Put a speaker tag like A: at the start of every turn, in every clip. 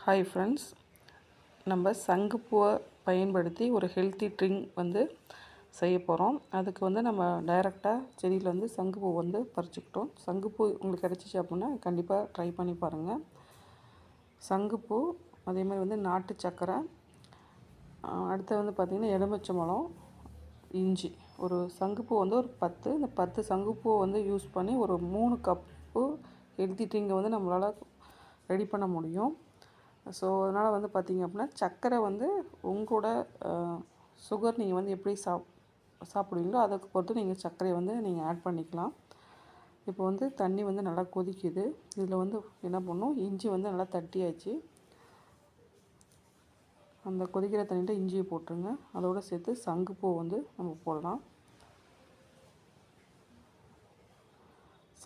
A: Hi friends, நம்ம சங்குப்பூவை பயன்படுத்தி ஒரு ஹெல்த்தி ட்ரிங்க் செய்ய போகிறோம். அதுக்கு நம்ம டைரெக்டாக செடியில் சங்குப்பூ பறிச்சுக்கிட்டோம். சங்குப்பூ உங்களுக்கு கிடச்சிச்சு அப்படின்னா கண்டிப்பாக ட்ரை பண்ணி பாருங்கள். சங்குப்பூ, அதே மாதிரி நாட்டு சர்க்கரை, அடுத்து பார்த்திங்கன்னா எலுமிச்சம்பழம், இஞ்சி. ஒரு சங்குப்பூ ஒரு 10, இந்த 10 சங்குப்பூவை யூஸ் பண்ணி ஒரு 3 கப்பு ஹெல்த்தி ட்ரிங்கை நம்மளால் ரெடி பண்ண முடியும். ஸோ அதனால் பார்த்திங்க அப்படின்னா சர்க்கரை உங்களோட சுகர் நீங்கள் எப்படி சாப்பிடுவீங்களோ அதுக்கு பொறுத்து நீங்கள் சர்க்கரையை நீங்கள் ஆட் பண்ணிக்கலாம். இப்போ தண்ணி நல்லா கொதிக்குது. இதில் என்ன பண்ணணும், இஞ்சி நல்லா தட்டியாச்சு. அந்த கொதிக்கிற தண்ணியில் இஞ்சியை போட்டுருங்க. அதோடு சேர்த்து சங்குப்பூ நம்ம போடலாம்.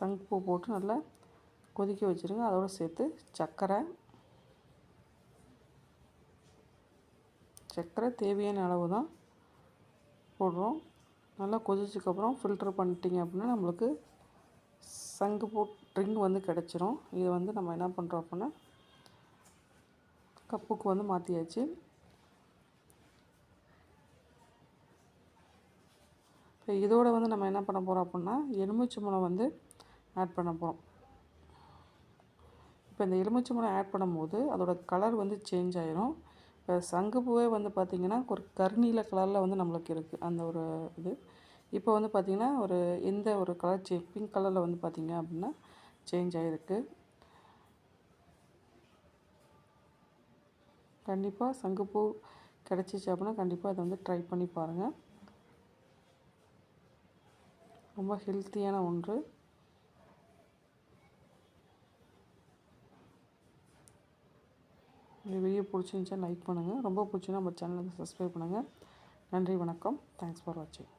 A: சங்குப்பூ போட்டு நல்லா கொதிக்க வச்சுருங்க. அதோடு சேர்த்து சர்க்கரை தேவையான அளவு தான் போடுறோம். நல்லா கொதிச்சதுக்கப்புறம் ஃபில்ட்ரு பண்ணிட்டீங்க அப்படின்னா நம்மளுக்கு சங்குப்பூ ட்ரிங்க் கிடச்சிரும். இதை நம்ம என்ன பண்ணுறோம் அப்படின்னா கப்புக்கு மாற்றியாச்சு. இப்போ இதோடு நம்ம என்ன பண்ண போகிறோம் அப்படின்னா எலுமிச்சம்பழம் ஆட் பண்ண போகிறோம். இப்போ இந்த எலுமிச்சம்பழம் ஆட் பண்ணும்போது அதோட கலர் சேஞ்ச் ஆயிரும். இப்போ சங்குப்பூவே பார்த்திங்கன்னா ஒரு கருநீல கலரில் நம்மளுக்கு இருக்குது அந்த ஒரு இது. இப்போ பார்த்திங்கன்னா ஒரு எந்த ஒரு கலர் பிங்க் கலரில் பார்த்திங்க அப்படின்னா சேஞ்ச் ஆகிருக்கு. கண்டிப்பாக சங்குப்பூ கிடச்சிச்சு அப்படின்னா கண்டிப்பாக அதை ட்ரை பண்ணி பாருங்கள். ரொம்ப ஹெல்த்தியான ஒன்று. இந்த வீடியோ பிடிச்சிருந்துச்சா லைக் பண்ணுங்கள். ரொம்ப பிடிச்சின்னா நம்ம சேனலுக்கு சப்ஸ்கிரைப் பண்ணுங்கள். நன்றி, வணக்கம். தேங்க்ஸ் ஃபார் வாட்சிங்.